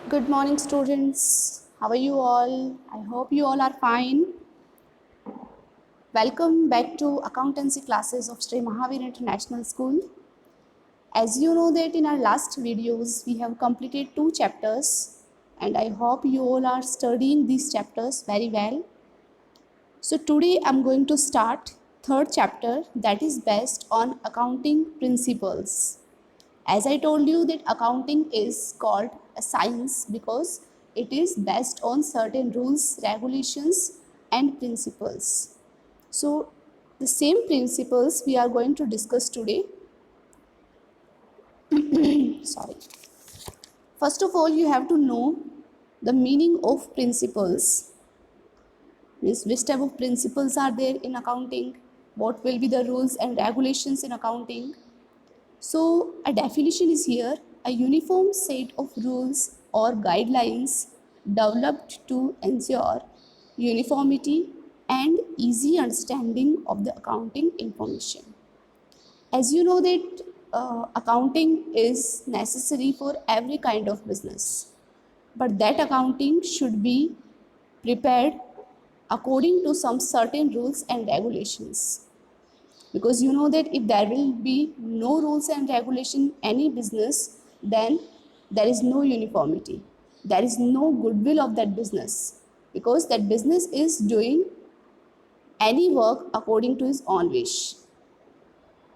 Good morning, students. How are you all? I hope you all are fine. Welcome back to accountancy classes of Sri Mahavir International School. As you know that in our last videos, we have completed 2 chapters and I hope you all are studying these chapters very well. So today I'm going to start third chapter that is based on accounting principles. As I told you that accounting is called a science because it is based on certain rules, regulations and principles. So the same principles we are going to discuss today. Sorry. First of all, you have to know the meaning of principles. Means which type of principles are there in accounting, what will be the rules and regulations in accounting. So a definition is here: a uniform set of rules or guidelines developed to ensure uniformity and easy understanding of the accounting information. As you know that accounting is necessary for every kind of business, but that accounting should be prepared according to some certain rules and regulations, because you know that if there will be no rules and regulation any business, then there is no uniformity, there is no goodwill of that business, because that business is doing any work according to his own wish.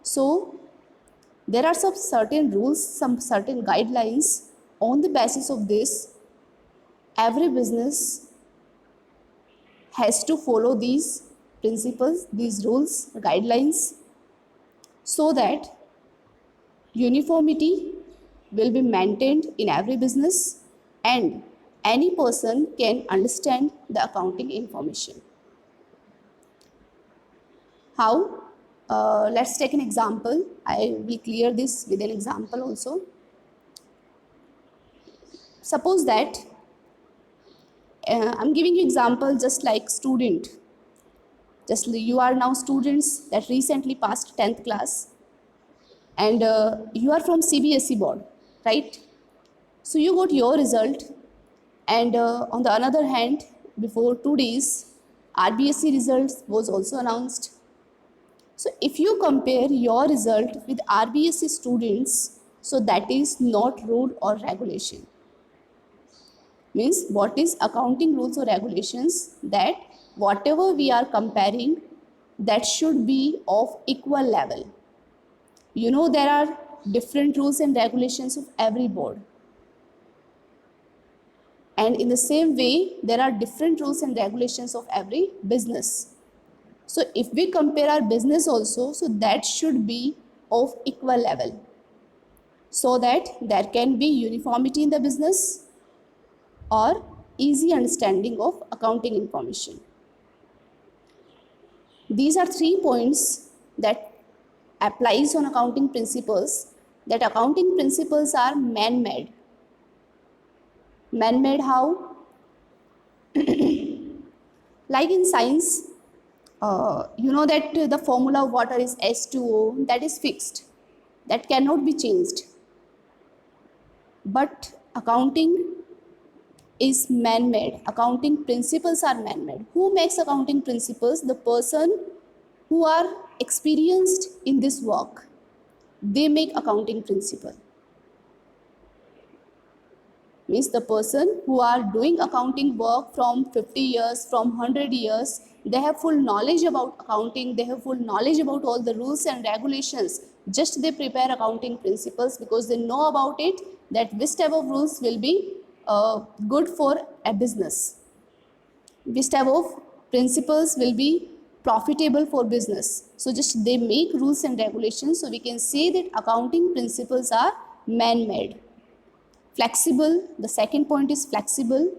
So there are some certain rules, some certain guidelines. On the basis of this, every business has to follow these principles, these rules, guidelines, so that uniformity will be maintained in every business and any person can understand the accounting information. How? Let's take an example. I will clear this with an example also. Suppose that I'm giving you example just like student. Just you are now students that recently passed 10th class and you are from CBSE board, right? So you got your result, and on the other hand, before 2 days, RBSE results was also announced. So if you compare your result with RBSE students, so that is not rule or regulation. Means what is accounting rules or regulations, that whatever we are comparing, that should be of equal level. You know there are different rules and regulations of every board. And in the same way, there are different rules and regulations of every business. So if we compare our business also, so that should be of equal level, so that there can be uniformity in the business or easy understanding of accounting information. These are 3 points that applies on accounting principles, that accounting principles are man-made. Man-made how? Like in science, you know that the formula of water is H2O, that is fixed, that cannot be changed. But accounting is man-made. Accounting principles are man-made. Who makes accounting principles? The person who are experienced in this work. They make accounting principle. Means the person who are doing accounting work from 50 years, from 100 years, they have full knowledge about accounting, they have full knowledge about all the rules and regulations. Just they prepare accounting principles because they know about it, that which type of rules will be good for a business, which type of principles will be profitable for business. So just they make rules and regulations. So we can say that accounting principles are man-made. Flexible, the second point is flexible.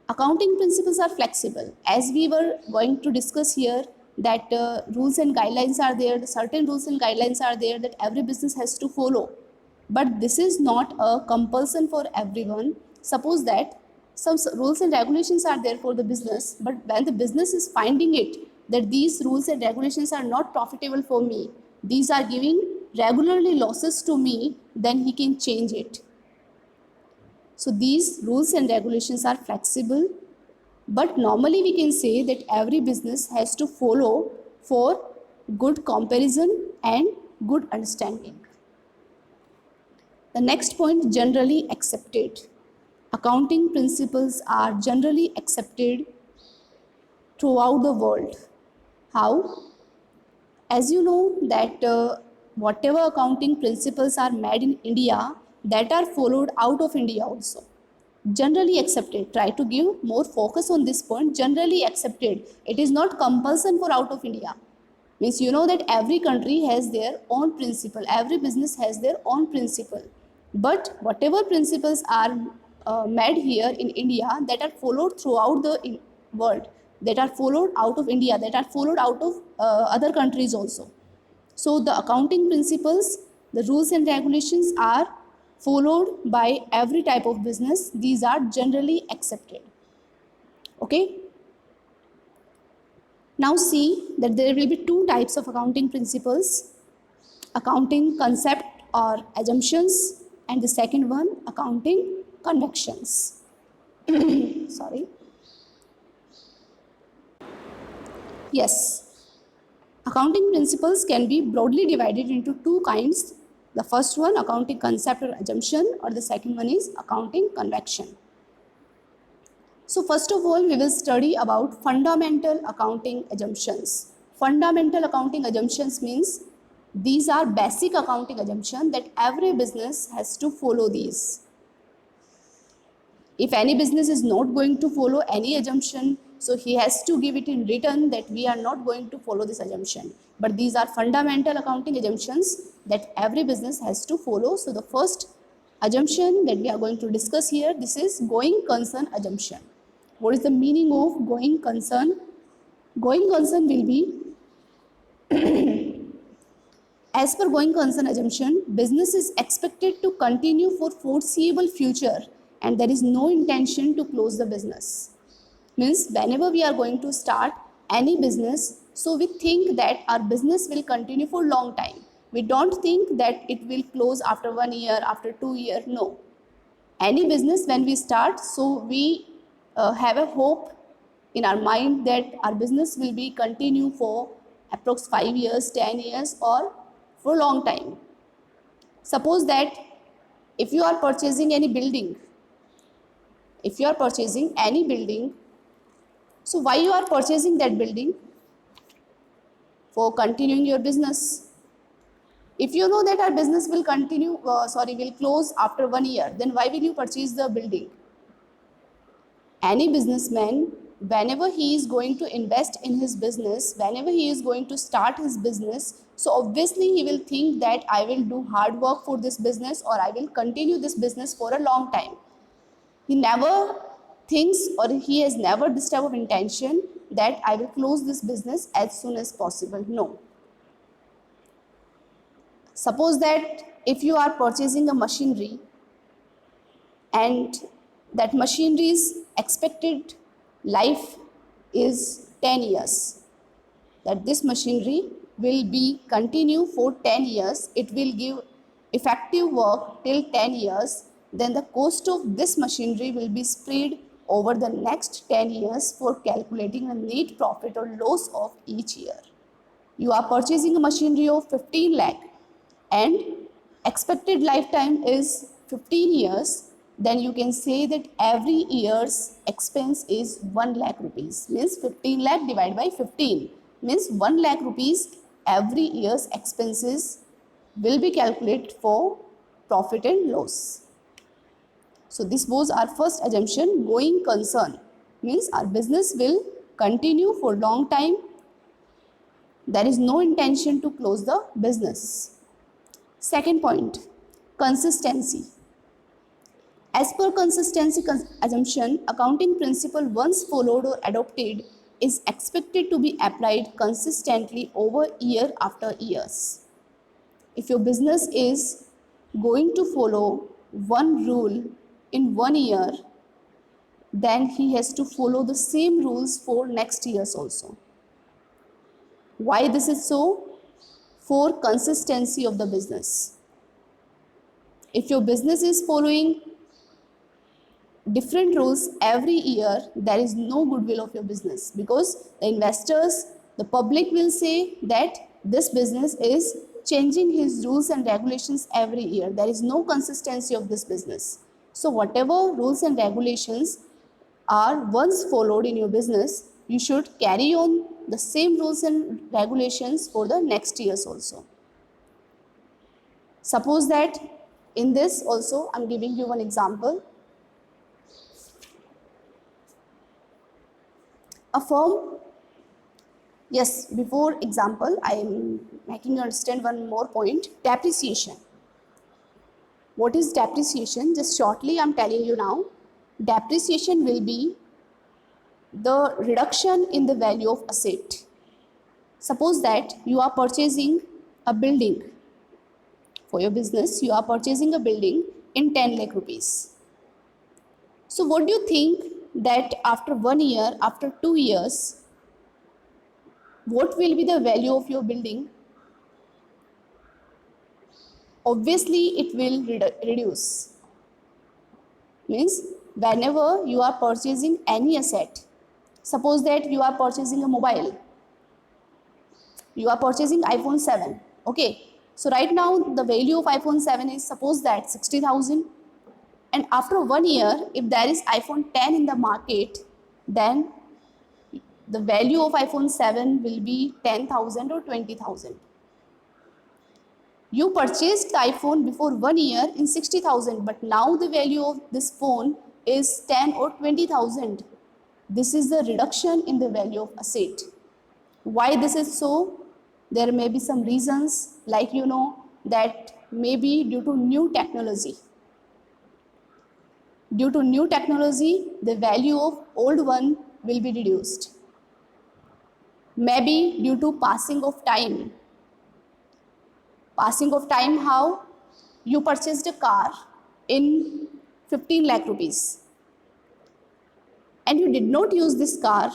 Accounting principles are flexible. As we were going to discuss here, that rules and guidelines are there, certain rules and guidelines are there that every business has to follow. But this is not a compulsion for everyone. Suppose that some rules and regulations are there for the business, but when the business is finding it that these rules and regulations are not profitable for me, these are giving regularly losses to me, then he can change it. So these rules and regulations are flexible, but normally we can say that every business has to follow for good comparison and good understanding. The next point, generally accepted. Accounting principles are generally accepted throughout the world. How? As you know that whatever accounting principles are made in India, that are followed out of India also. Generally accepted. Try to give more focus on this point. Generally accepted. It is not compulsion for out of India. Means you know that every country has their own principle. Every business has their own principle. But whatever principles are made here in India, that are followed throughout the world, that are followed out of India, that are followed out of other countries also. So the accounting principles, the rules and regulations are followed by every type of business. These are generally accepted. Okay. Now see that there will be two types of accounting principles: accounting concept or assumptions, and the second one, accounting conventions. Sorry. Yes, accounting principles can be broadly divided into two kinds. The first one, accounting concept or assumption, or the second one is accounting convention. So first of all, we will study about fundamental accounting assumptions. Fundamental accounting assumptions means these are basic accounting assumptions that every business has to follow these. If any business is not going to follow any assumption, so he has to give it in written that we are not going to follow this assumption. But these are fundamental accounting assumptions that every business has to follow. So the first assumption that we are going to discuss here, this is going concern assumption. What is the meaning of going concern? Going concern will be, as per going concern assumption, business is expected to continue for foreseeable future and there is no intention to close the business. Means whenever we are going to start any business, so we think that our business will continue for long time. We don't think that it will close after 1 year, after 2 years. No. Any business when we start, so we have a hope in our mind that our business will be continue for approx 5 years, 10 years, or for a long time. Suppose that if you are purchasing any building, so why you are purchasing that building? For continuing your business. If you know that our business will will close after 1 year, then why will you purchase the building? Any businessman, whenever he is going to invest in his business, whenever he is going to start his business, so obviously he will think that I will do hard work for this business or I will continue this business for a long time. He never thinks or he has never this type of intention that I will close this business as soon as possible. No. Suppose that if you are purchasing a machinery and that machinery's expected life is 10 years, that this machinery will be continue for 10 years, it will give effective work till 10 years, then the cost of this machinery will be spread over the next 10 years for calculating a net profit or loss of each year. You are purchasing a machinery of 15 lakh and expected lifetime is 15 years, then you can say that every year's expense is 1 lakh rupees. Means 15 lakh divided by 15 means 1 lakh rupees every year's expenses will be calculated for profit and loss. So this was our first assumption, going concern. Means our business will continue for long time. There is no intention to close the business. Second point, consistency. As per consistency assumption, accounting principle once followed or adopted is expected to be applied consistently over year after years. If your business is going to follow one rule in 1 year, then he has to follow the same rules for next years also. Why this is so? For consistency of the business. If your business is following different rules every year, there is no goodwill of your business, because the investors, the public will say that this business is changing his rules and regulations every year. There is no consistency of this business. So whatever rules and regulations are once followed in your business, you should carry on the same rules and regulations for the next years also. Suppose that in this also, I'm giving you one example. A firm, yes, before example, I am making you understand one more point. Depreciation. What is depreciation? Just shortly, I'm telling you now. Depreciation will be the reduction in the value of asset. Suppose that you are purchasing a building for your business, you are purchasing a building in 10 lakh rupees. So what do you think that after 1 year, after 2 years, what will be the value of your building? Obviously it will reduce. Means whenever you are purchasing any asset, suppose that you are purchasing a mobile, you are purchasing iPhone 7, okay, so right now the value of iPhone 7 is, suppose that 60,000, and after 1 year if there is iPhone 10 in the market, then the value of iPhone 7 will be 10,000 or 20,000. You purchased the iPhone before 1 year in 60,000, but now the value of this phone is 10 or 20,000. This is the reduction in the value of asset. Why this is so? There may be some reasons, like that maybe due to new technology. Due to new technology, the value of old one will be reduced. Maybe due to passing of time. Passing of time, how? You purchased a car in 15 lakh rupees and you did not use this car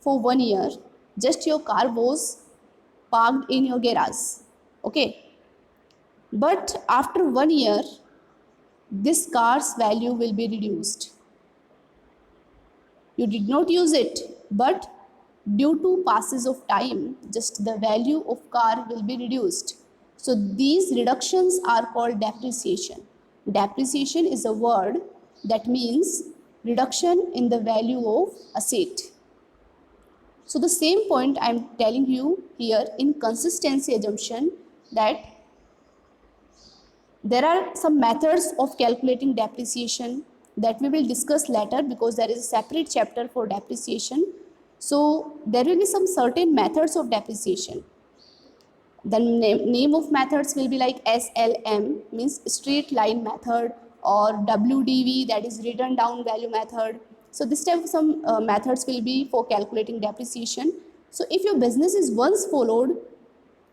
for 1 year, just your car was parked in your garage, okay, but after 1 year this car's value will be reduced. You did not use it, but due to passes of time, just the value of car will be reduced. So these reductions are called depreciation. Depreciation is a word that means reduction in the value of asset. So the same point I am telling you here in consistency assumption, that there are some methods of calculating depreciation that we will discuss later, because there is a separate chapter for depreciation. So there will be some certain methods of depreciation. The name of methods will be like SLM, means straight line method, or WDV, that is written down value method. So this type of some methods will be for calculating depreciation. So if your business is once followed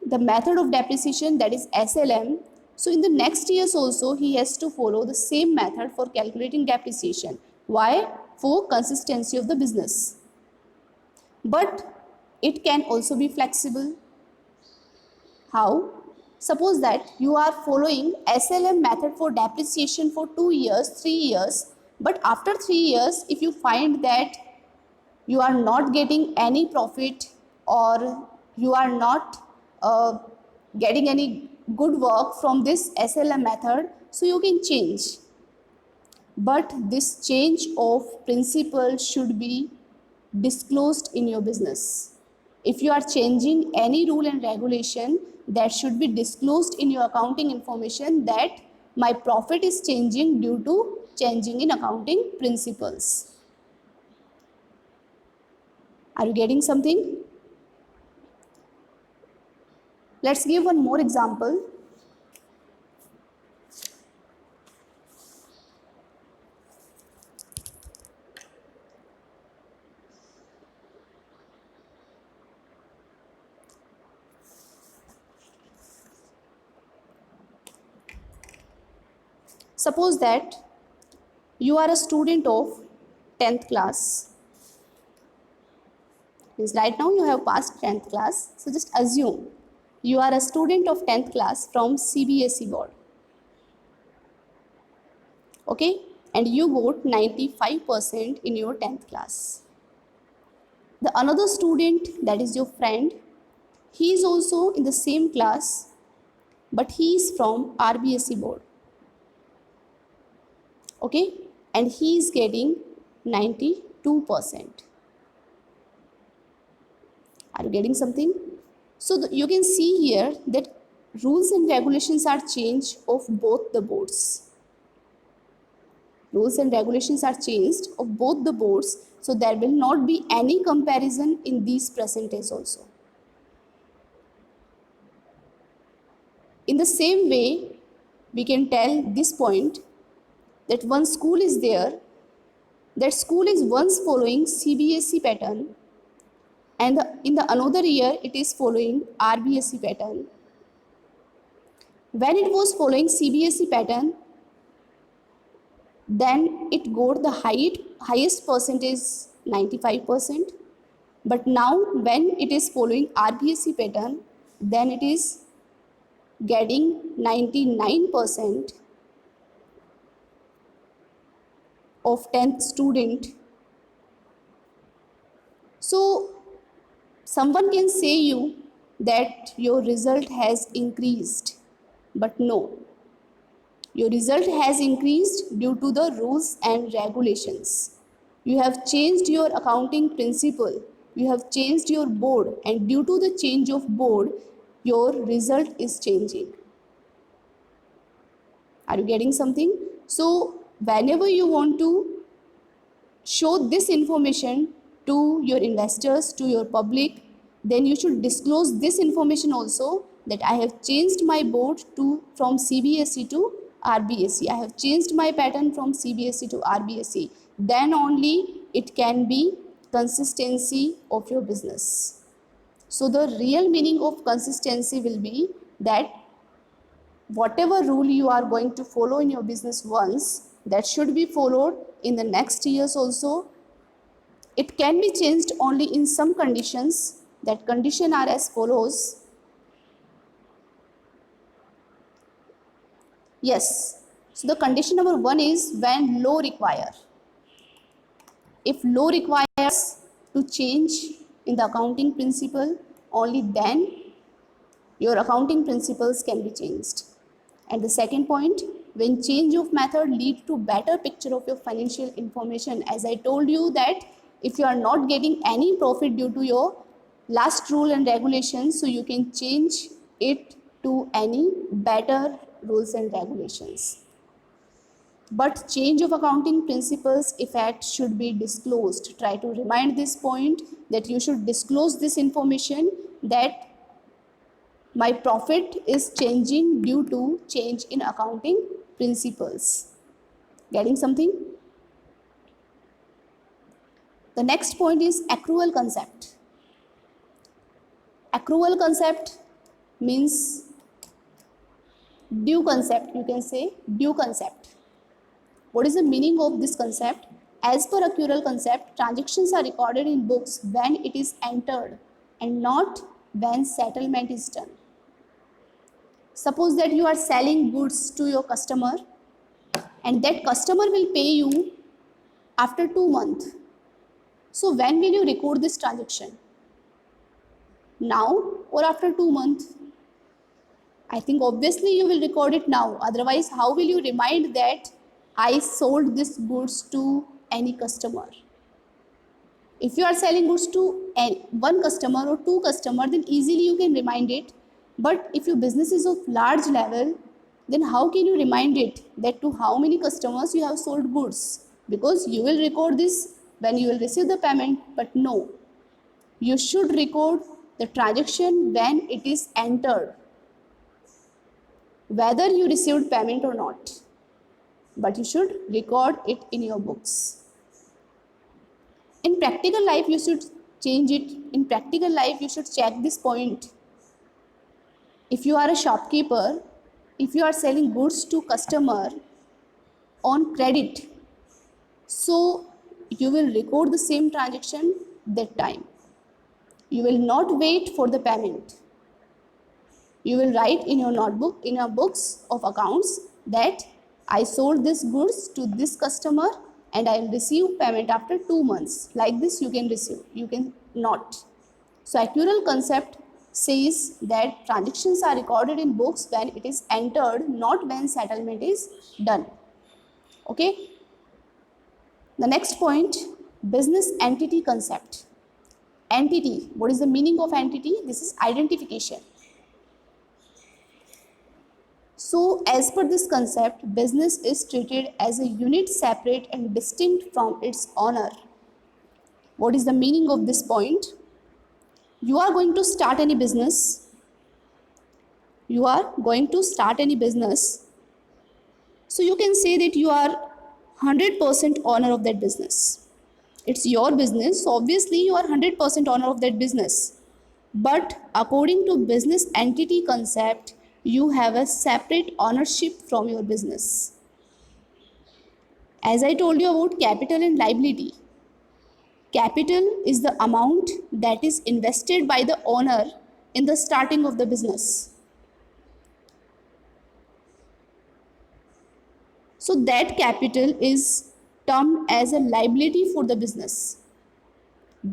the method of depreciation, that is SLM, so in the next years also he has to follow the same method for calculating depreciation. Why? For consistency of the business. But it can also be flexible. How? Suppose that you are following SLM method for depreciation for 2 years, 3 years, but after 3 years if you find that you are not getting any profit, or you are not getting any good work from this SLM method, so you can change. But this change of principle should be disclosed in your business. If you are changing any rule and regulation, that should be disclosed in your accounting information, that my profit is changing due to changing in accounting principles. Are you getting something? Let's give one more example. Suppose that you are a student of 10th class. Means right now you have passed 10th class. So just assume you are a student of 10th class from CBSE board. Okay. and you got 95% in your 10th class. The another student, that is your friend, he is also in the same class, but he is from RBSE board. Okay, and he is getting 92%. Are you getting something? So you can see here that rules and regulations are changed of both the boards. Rules and regulations are changed of both the boards, so there will not be any comparison in these percentage also. In the same way, we can tell this point that one school is there, that school is once following CBSE pattern, and in the another year it is following RBSE pattern. When it was following CBSE pattern, then it got the highest percentage 95%. But now when it is following RBSE pattern, then it is getting 99% of 10th student. So someone can say you that your result has increased, but no, your result has increased due to the rules and regulations. You have changed your accounting principle, you have changed your board, and due to the change of board, your result is changing. Are you getting something? So whenever you want to show this information to your investors, to your public, then you should disclose this information also, that I have changed my board from CBSE to RBSE. I have changed my pattern from CBSE to RBSE. Then only it can be consistency of your business. So the real meaning of consistency will be that whatever rule you are going to follow in your business once, that should be followed in the next years also. It can be changed only in some conditions. That condition are as follows. Yes, so the condition number 1 is when law require. If law requires to change in the accounting principle, only then your accounting principles can be changed. And the second point, when change of method lead to better picture of your financial information. As I told you that if you are not getting any profit due to your last rule and regulations, so you can change it to any better rules and regulations. But change of accounting principles effect should be disclosed. Try to remind this point that you should disclose this information, that my profit is changing due to change in accounting principles. Getting something? The next point is accrual concept. Accrual concept means due concept, you can say due concept. What is the meaning of this concept? As per accrual concept, transactions are recorded in books when it is entered and not when settlement is done. Suppose that you are selling goods to your customer and that customer will pay you after 2 months. So when will you record this transaction? Now or after 2 months? I think obviously you will record it now. Otherwise, how will you remind that I sold this goods to any customer? If you are selling goods to one customer or two customers, then easily you can remind it. But if your business is of large level, then how can you remind it that to how many customers you have sold goods? Because you will record this when you will receive the payment, but no. You should record the transaction when it is entered, whether you received payment or not. But you should record it in your books. In practical life, you should change it. In practical life, you should check this point. If you are a shopkeeper, if you are selling goods to customer on credit, so you will record the same transaction that time. You will not wait for the payment. You will write in your notebook, in your books of accounts, that I sold this goods to this customer and I will receive payment after 2 months. Like this you can receive, you can not. So accrual concept says that transactions are recorded in books when it is entered, not when settlement is done. Okay. The next point, business entity concept. Entity, what is the meaning of entity? This is identification. So as per this concept, business is treated as a unit separate and distinct from its owner. What is the meaning of this point? You are going to start any business. You are going to start any business. So you can say that you are 100% owner of that business. It's your business, so obviously you are 100% owner of that business. But according to business entity concept, you have a separate ownership from your business. As I told you about capital and liability, capital is the amount that is invested by the owner in the starting of the business. So that capital is termed as a liability for the business.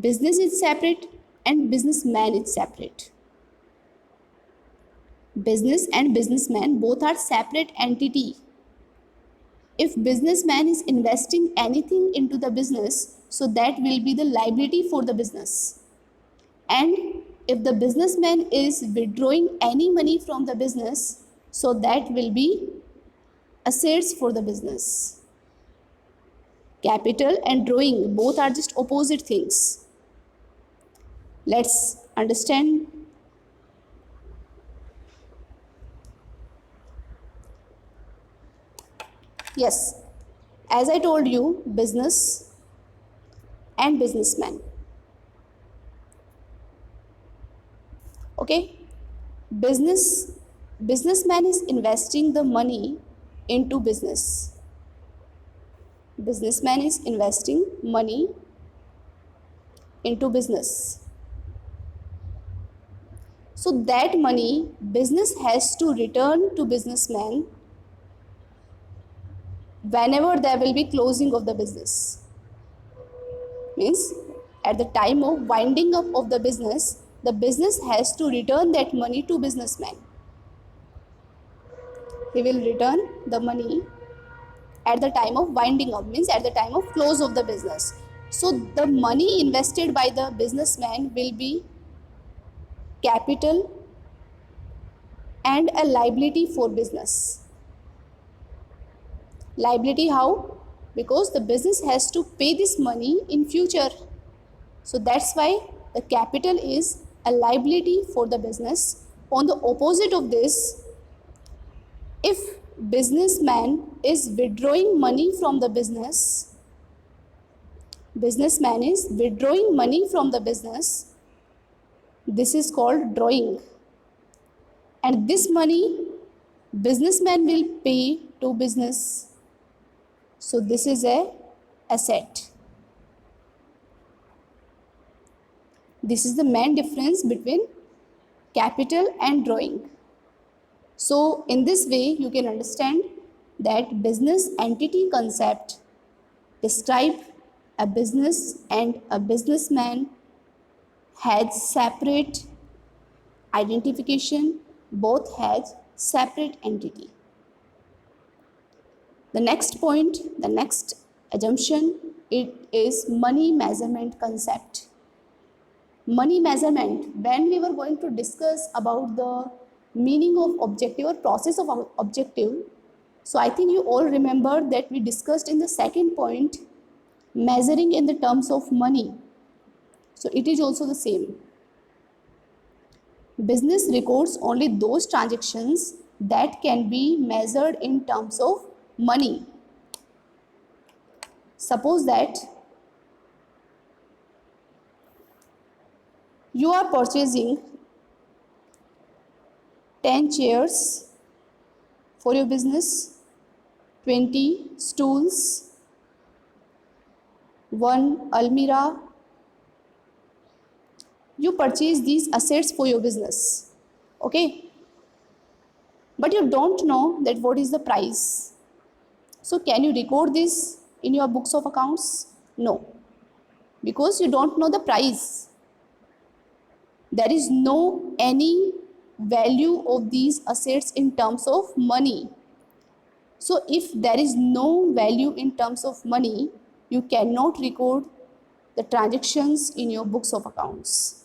Business is separate and businessman is separate. Business and businessman both are separate entity. If businessman is investing anything into the business, so that will be the liability for the business. And if the businessman is withdrawing any money from the business, so that will be assets for the business. Capital and drawing both are just opposite things. Let's understand. Yes, as I told you, business and businessman. Okay, businessman is investing the money into business. Businessman is investing money into business. So that money business has to return to businessman whenever there will be closing of the business. Means at the time of winding up of the business has to return that money to businessman. He will return the money at the time of winding up, means at the time of close of the business. So the money invested by the businessman will be capital and a liability for business. Liability how? Because the business has to pay this money in future. So that's why the capital is a liability for the business. On the opposite of this, if businessman is withdrawing money from the business, businessman is withdrawing money from the business, this is called drawing. And this money businessman will pay to business. So this is a asset. This is the main difference between capital and drawing. So in this way you can understand that business entity concept describe a business and a businessman has separate identification, both has separate entity. The next point, the next assumption, it is money measurement concept. Money measurement, when we were going to discuss about the meaning of objective or process of objective, so I think you all remember that we discussed in the second point measuring in the terms of money. So it is also the same. Business records only those transactions that can be measured in terms of money. Suppose that you are purchasing 10 chairs for your business, 20 stools, 1 almirah. You purchase these assets for your business, okay? But you don't know that what is the price. So can you record this in your books of accounts? No, because you don't know the price. There is no any value of these assets in terms of money. So if there is no value in terms of money, you cannot record the transactions in your books of accounts.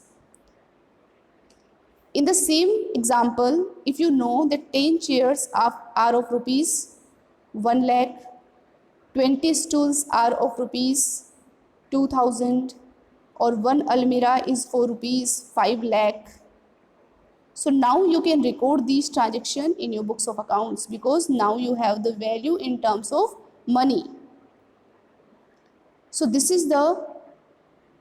In the same example, if you know that 10 chairs are of rupees 1 lakh, 20 stools are of rupees 2000, or one almirah is for rupees 5 lakh. So now you can record these transactions in your books of accounts because now you have the value in terms of money. So this is the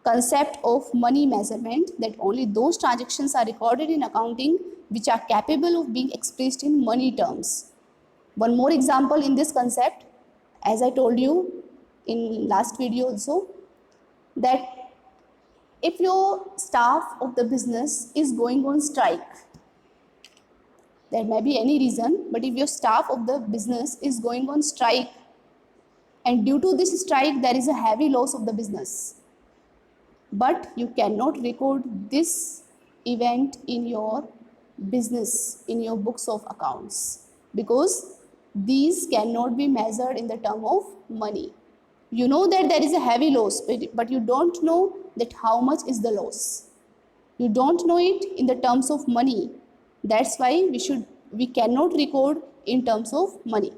concept of money measurement, that only those transactions are recorded in accounting which are capable of being expressed in money terms. One more example in this concept, as I told you in last video also, that if your staff of the business is going on strike, there may be any reason, but if your staff of the business is going on strike and due to this strike there is a heavy loss of the business, but you cannot record this event in your business, in your books of accounts, because these cannot be measured in the term of money. You know that there is a heavy loss, but you don't know that how much is the loss. You don't know it in the terms of money. That's why we cannot record in terms of money.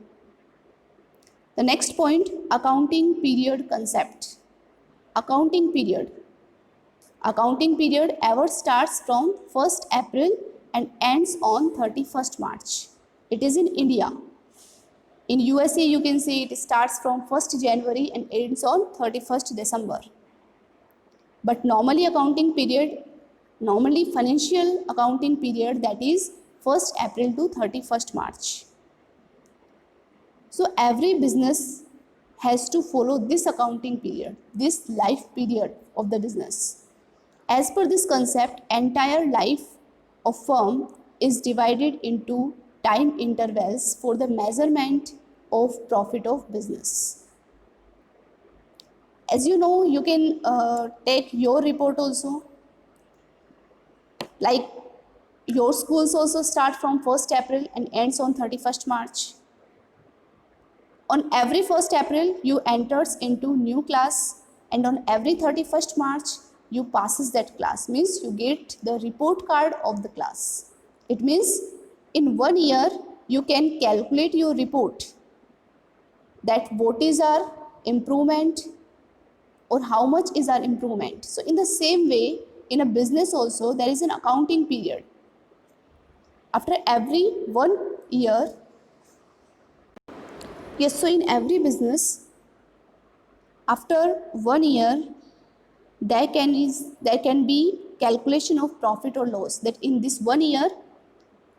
The next point, accounting period concept. Accounting period. Accounting period ever starts from 1st April and ends on 31st March. It is in India. In USA, you can say it starts from 1st January and ends on 31st December. But normally financial accounting period, that is 1st April to 31st March. So every business has to follow this accounting period, this life period of the business. As per this concept, entire life of firm is divided into time intervals for the measurement of profit of business. As you know, you can take your report also. Like your schools also start from 1st April and ends on 31st March. On every 1st April, you enters into new class, and on every 31st March, you passes that class. Means you get the report card of the class. It means in 1 year, you can calculate your report, that what is our improvement or how much is our improvement. So in the same way, in a business also, there is an accounting period. After every 1 year, yes, so in every business, after 1 year, there can be calculation of profit or loss, that in this 1 year,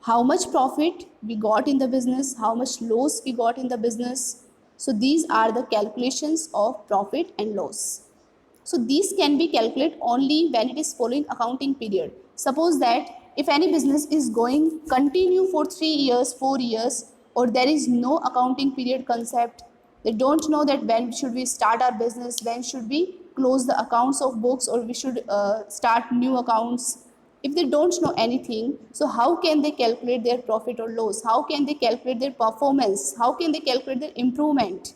how much profit we got in the business, how much loss we got in the business. So these are the calculations of profit and loss. So these can be calculated only when it is following accounting period. Suppose that if any business is going continue for 3 years, 4 years, or there is no accounting period concept, they don't know that when should we start our business, when should we close the accounts of books, or we should start new accounts. If they don't know anything, so how can they calculate their profit or loss? How can they calculate their performance? How can they calculate their improvement?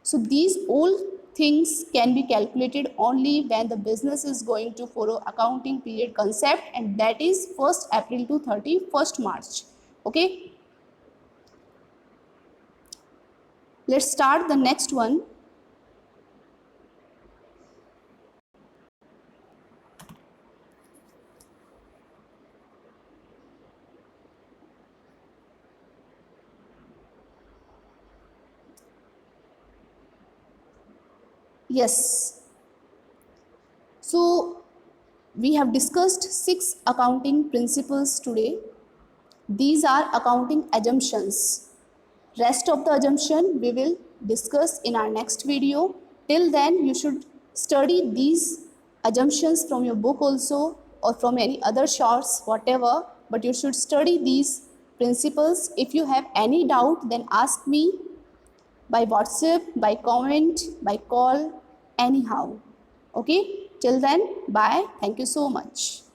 So these all things can be calculated only when the business is going to follow accounting period concept, and that is 1st April to 31st March. Okay. Let's start the next one. Yes. So we have discussed 6 accounting principles today. These are accounting assumptions. Rest of the assumption we will discuss in our next video. Till then, you should study these assumptions from your book also, or from any other source, whatever, but you should study these principles. If you have any doubt, then ask me. by WhatsApp, by comment, by call, anyhow. Okay, till then, bye. Thank you so much.